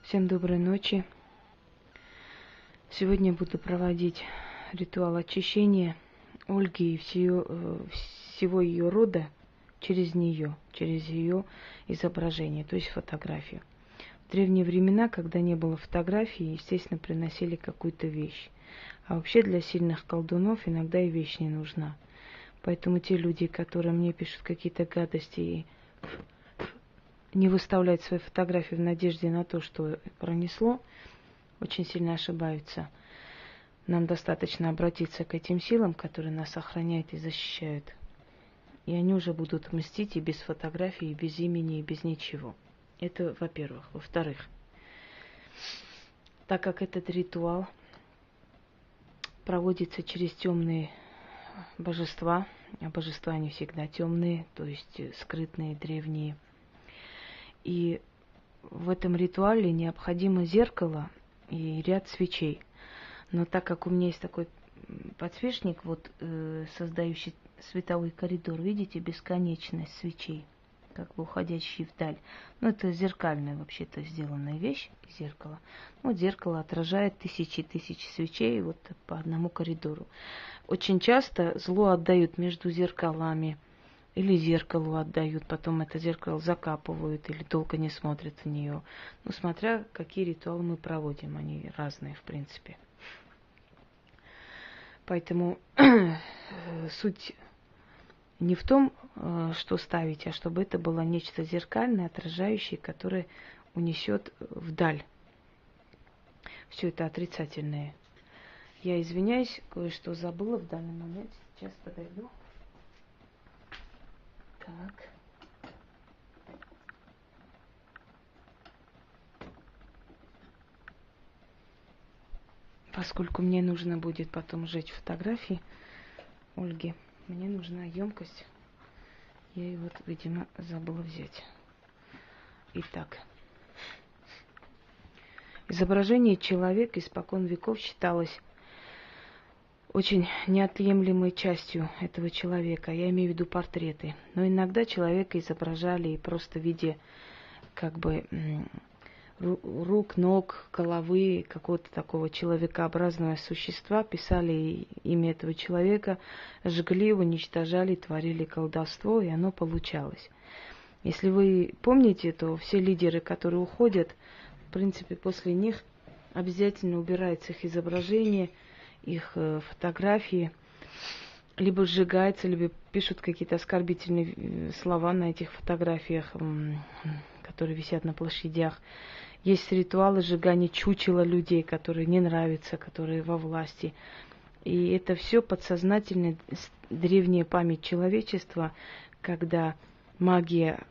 Всем доброй ночи. Сегодня буду проводить ритуал очищения Ольги и всего ее рода через нее, через ее изображение, то есть фотографию. В древние времена, когда не было фотографии, естественно, приносили какую-то вещь. А вообще для сильных колдунов иногда и вещь не нужна. Поэтому те люди, которые мне пишут какие-то гадости и не выставляют свои фотографии в надежде на то, что пронесло, очень сильно ошибаются. Нам достаточно обратиться к этим силам, которые нас охраняют и защищают. И они уже будут мстить и без фотографий, и без имени, и без ничего. Это во-первых. Во-вторых, так как этот ритуал проводится через темные божества, а божества они всегда темные, то есть скрытные, древние, и в этом ритуале необходимо зеркало и ряд свечей. Но так как у меня есть такой подсвечник, создающий световой коридор, видите, бесконечность свечей, как бы уходящие вдаль. Это зеркальная вообще-то сделанная вещь, зеркало. Зеркало отражает тысячи свечей по одному коридору. Очень часто зло отдают между зеркалами, или зеркалу отдают, потом это зеркало закапывают или долго не смотрят в нее. Смотря какие ритуалы мы проводим, они разные в принципе. Поэтому суть не в том, что ставить, а чтобы это было нечто зеркальное, отражающее, которое унесет вдаль все это отрицательное. Я извиняюсь, кое-что забыла в данный момент. Сейчас подойду. Так. Поскольку мне нужно будет потом сжечь фотографии Ольги, мне нужна емкость. Я ее видимо, забыла взять. Итак. Изображение человека испокон веков считалось очень неотъемлемой частью этого человека. Я имею в виду портреты. Но иногда человека изображали и просто в виде рук, ног, головы какого-то такого человекообразного существа, писали имя этого человека, жгли, уничтожали, творили колдовство, и оно получалось. Если вы помните, то все лидеры, которые уходят, в принципе, после них обязательно убирается их изображение, их фотографии, либо сжигается, либо пишут какие-то оскорбительные слова на этих фотографиях, которые висят на площадях. Есть ритуалы сжигания чучела людей, которые не нравятся, которые во власти. И это все подсознательная древняя память человечества, когда магия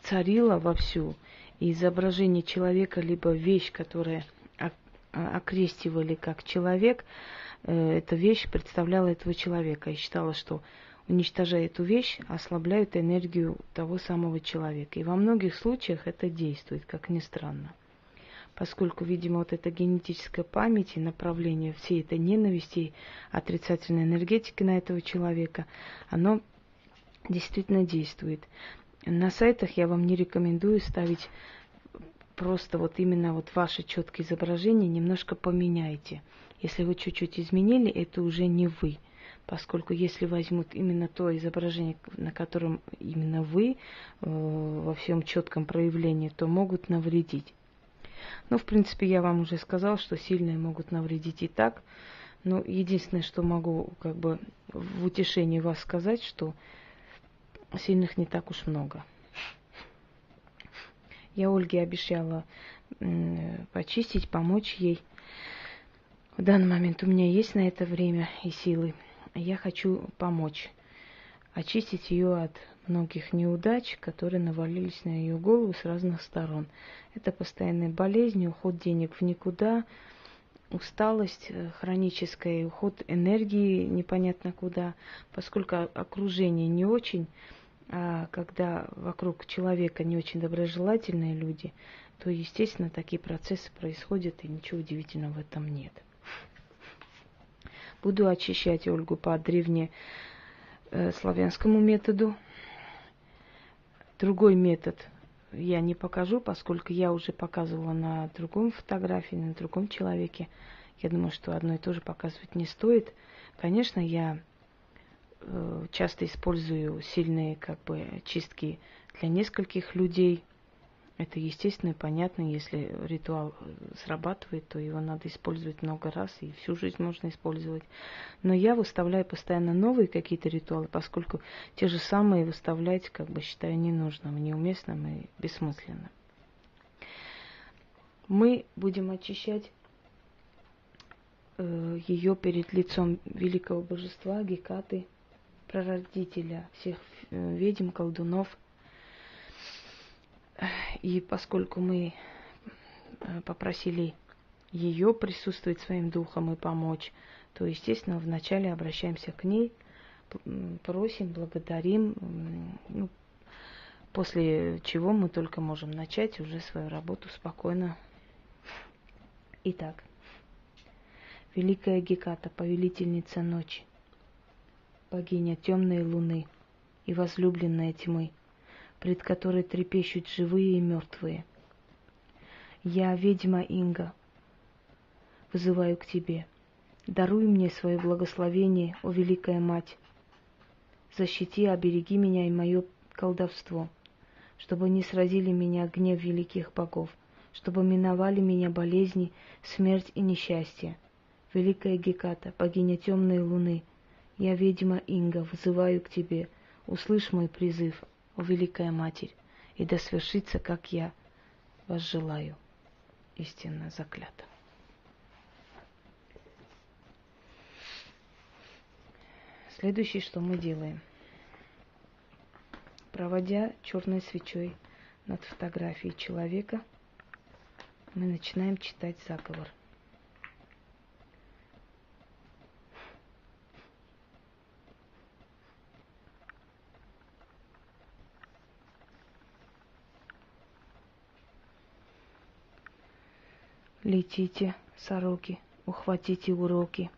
царила вовсю, и изображение человека, либо вещь, которая окрестивали как человек, эта вещь представляла этого человека и считала, что уничтожая эту вещь, ослабляют энергию того самого человека. И во многих случаях это действует, как ни странно. Поскольку, видимо, эта генетическая память и направление всей этой ненависти, отрицательной энергетики на этого человека, оно действительно действует. На сайтах я вам не рекомендую ставить просто именно ваше четкое изображение, немножко поменяйте. Если вы чуть-чуть изменили, это уже не вы. Поскольку если возьмут именно то изображение, на котором именно вы во всем четком проявлении, то могут навредить. В принципе, я вам уже сказала, что сильные могут навредить и так. Но единственное, что могу в утешении вас сказать, что сильных не так уж много. Я Ольге обещала почистить, помочь ей. В данный момент у меня есть на это время и силы. Я хочу помочь, очистить ее от многих неудач, которые навалились на ее голову с разных сторон. Это постоянные болезни, уход денег в никуда, усталость хроническая, уход энергии непонятно куда, поскольку окружение не очень, а когда вокруг человека не очень доброжелательные люди, то, естественно, такие процессы происходят, и ничего удивительного в этом нет. Буду очищать Ольгу по древнеславянскому методу. Другой метод я не покажу, поскольку я уже показывала на другом фотографии, на другом человеке. Я думаю, что одно и то же показывать не стоит. Конечно, я часто использую сильные чистки для нескольких людей. Это естественно и понятно. Если ритуал срабатывает, то его надо использовать много раз, и всю жизнь можно использовать. Но я выставляю постоянно новые какие-то ритуалы, поскольку те же самые выставлять, считаю ненужным, неуместным и бессмысленным. Мы будем очищать ее перед лицом великого божества Гекаты, прародителя всех ведьм, колдунов. И поскольку мы попросили ее присутствовать своим духом и помочь, то, естественно, вначале обращаемся к ней, просим, благодарим, после чего мы только можем начать уже свою работу спокойно. Итак, великая Геката, повелительница ночи, богиня темной луны и возлюбленная тьмы, пред которой трепещут живые и мертвые. Я, ведьма Инга, вызываю к тебе. Даруй мне свое благословение, о Великая Мать. Защити, обереги меня и мое колдовство, чтобы не сразили меня гнев великих богов, чтобы миновали меня болезни, смерть и несчастье. Великая Геката, богиня темной луны, я, ведьма Инга, вызываю к тебе. Услышь мой призыв, о Великая Матерь, и да свершится, как я вас желаю. Истинно заклято. Следующее, что мы делаем. Проводя черной свечой над фотографией человека, мы начинаем читать заговор. Летите, сороки, ухватите уроки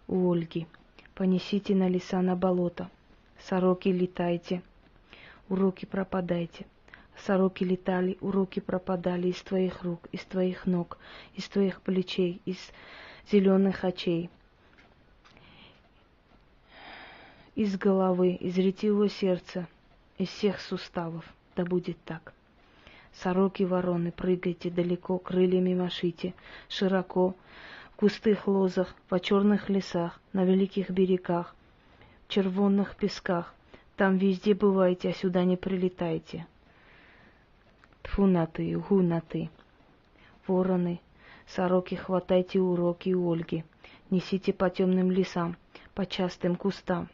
у Ольги, понесите на леса, на болото. Сороки, летайте, уроки пропадайте. Сороки летали, уроки пропадали из твоих рук, из твоих ног, из твоих плечей, из зеленых очей, из головы, из ретивого сердца, из всех суставов. Да будет так. Сороки-вороны, прыгайте далеко, крыльями машите, широко, в густых лозах, по черных лесах, на великих берегах, в червонных песках. Там везде бывайте, а сюда не прилетайте. Тьфу на ты, угу на ты. Вороны, сороки, хватайте уроки у Ольги, несите по темным лесам, по частым кустам.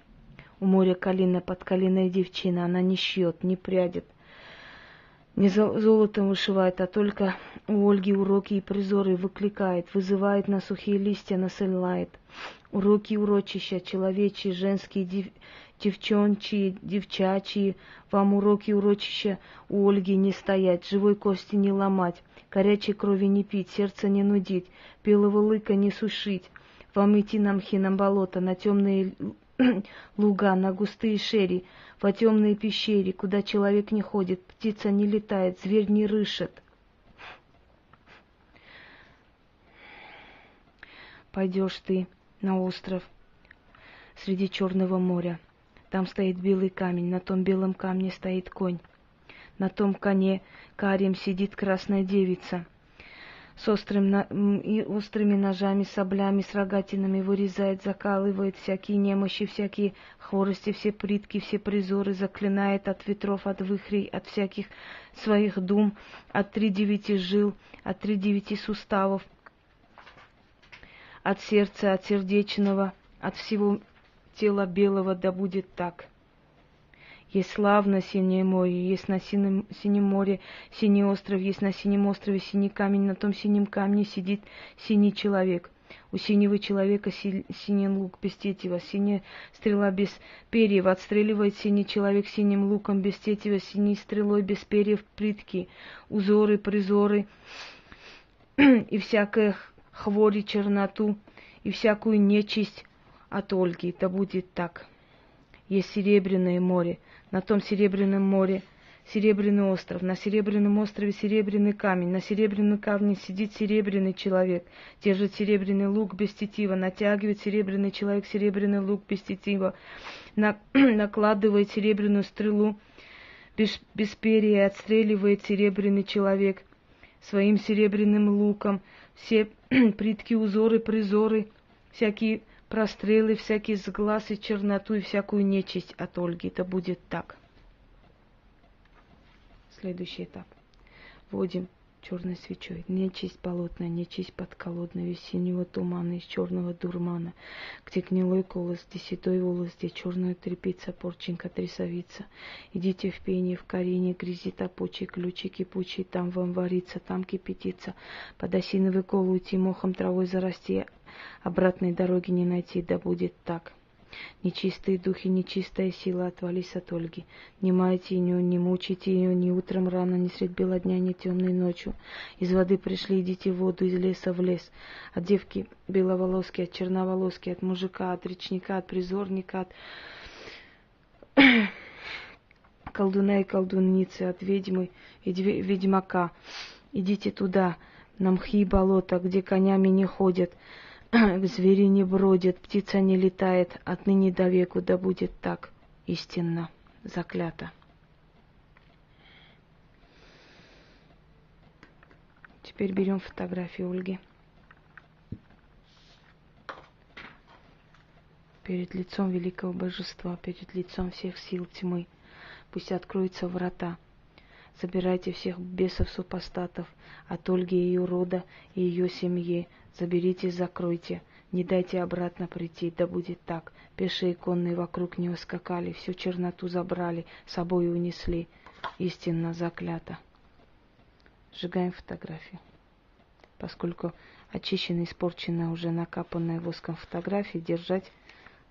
У моря калина, под калиной девчина, она не шьет, не прядет, не золотом вышивает, а только у Ольги уроки и призоры выкликает, вызывает на сухие листья, насылает. Уроки урочища, человечьи, женские, девчончьи, девчачьи, вам уроки урочища у Ольги не стоять, живой кости не ломать, горячей крови не пить, сердце не нудить, белого лыка не сушить, вам идти на мхи, на болото, на темные луга, на густые шери, во темные пещеры, куда человек не ходит, птица не летает, зверь не рышет. Пойдешь ты на остров среди Черного моря. Там стоит белый камень, на том белом камне стоит конь. На том коне карим сидит красная девица. С острыми ножами, саблями, с рогатинами вырезает, закалывает всякие немощи, всякие хворости, все притки, все призоры, заклинает от ветров, от вихрей, от всяких своих дум, от 39 жил, от 39 суставов, от сердца, от сердечного, от всего тела белого, да будет так. Есть славно синее море, есть на синем море синий остров, есть на синем острове синий камень, на том синем камне сидит синий человек. У синего человека синий лук без тетива, синяя стрела без перьев, отстреливает синий человек синим луком без тетива, синей стрелой без перьев притки, узоры, призоры и всякое хвори, черноту и всякую нечисть от Ольги. Да будет так. Есть серебряное море. На том серебряном море серебряный остров. На серебряном острове серебряный камень. На серебряном камне сидит серебряный человек. Держит серебряный лук без тетива. Натягивает серебряный человек серебряный лук без тетива. Накладывает серебряную стрелу без перья. Отстреливает серебряный человек своим серебряным луком. Все притки, узоры, призоры, всякие прострелы, всякие сглазы, черноту и всякую нечисть от Ольги. Это будет так. Следующий этап. Вводим черной свечой. Нечисть болотная, нечисть подколодная, из синего тумана, из черного дурмана, где гнилой колос, где седой волос, где черная тряпица, порченька, трясовица. Идите в пение, в корене, грязи топучей, ключи кипучие, там вам варится, там кипятится. Под осиновый кол уйти, мохом травой зарасти, обратной дороги не найти, да будет так. Нечистые духи, нечистая сила, отвались от Ольги. Не майте ее, не мучите ее ни утром рано, ни средь бела дня, ни темной ночью. Из воды пришли, идите в воду, из леса в лес. От девки беловолоски, от черноволоски, от мужика, от речника, от призорника, от колдуна и колдунницы, от ведьмы и ведьмака. Идите туда, на мхи и болота, где конями не ходят, звери не бродят, птица не летает, отныне до веку да будет так, истинно, заклято. Теперь берем фотографию Ольги. Перед лицом великого божества, перед лицом всех сил тьмы. Пусть откроются врата. Забирайте всех бесов-супостатов от Ольги и ее рода и ее семьи. Заберите, закройте. Не дайте обратно прийти, да будет так. Пешие конные вокруг нее скакали, всю черноту забрали, с собой унесли. Истинно заклято. Сжигаем фотографию. Поскольку очищенная, испорченная, уже накапанная воском фотографии держать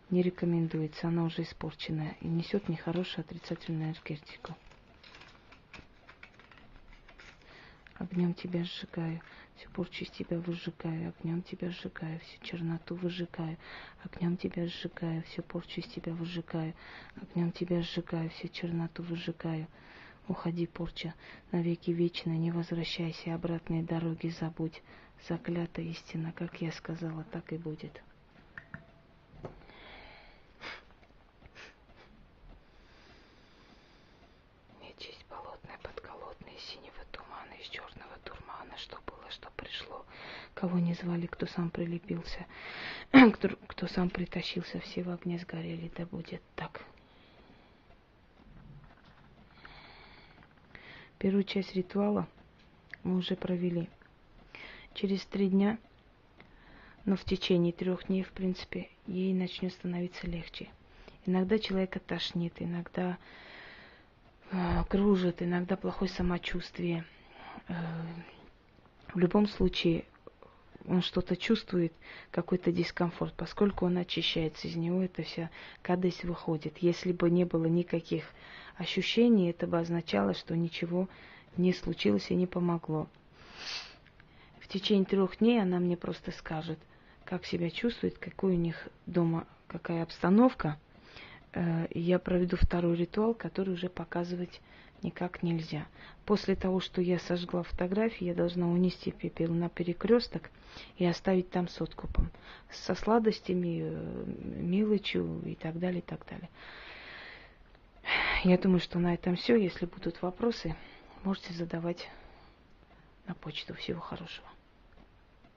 не рекомендуется. Она уже испорченная и несет нехорошую отрицательную энергетику. Огнем тебя сжигаю, всю порчу из тебя выжигаю, огнем тебя сжигаю, всю черноту выжигаю, огнем тебя сжигаю, всю порчу из тебя выжигаю, огнем тебя сжигаю, всю черноту выжигаю. Уходи, порча, навеки вечная, не возвращайся, обратные дороги забудь. Заклята истина, как я сказала, так и будет. Нечисть болотная, подколодная, из синего тумана, из черного дурмана, что было, что пришло, кого не звали, кто сам прилепился, кто сам притащился, все в огне сгорели, да будет так. Первую часть ритуала мы уже провели. Через 3 дня, но в течение 3 дней, в принципе, ей начнет становиться легче. Иногда человека тошнит, иногда кружит, иногда плохое самочувствие. В любом случае, он что-то чувствует, какой-то дискомфорт, поскольку он очищается, из него эта вся гадость выходит. Если бы не было никаких ощущений, это бы означало, что ничего не случилось и не помогло. В течение 3 дней она мне просто скажет, как себя чувствует, какой у них дома, какая обстановка. И я проведу 2-й ритуал, который уже показывать никак нельзя. После того, что я сожгла фотографии, я должна унести пепел на перекресток и оставить там с откупом. Со сладостями, мелочью и так далее, и так далее. Я думаю, что на этом все. Если будут вопросы, можете задавать на почту. Всего хорошего.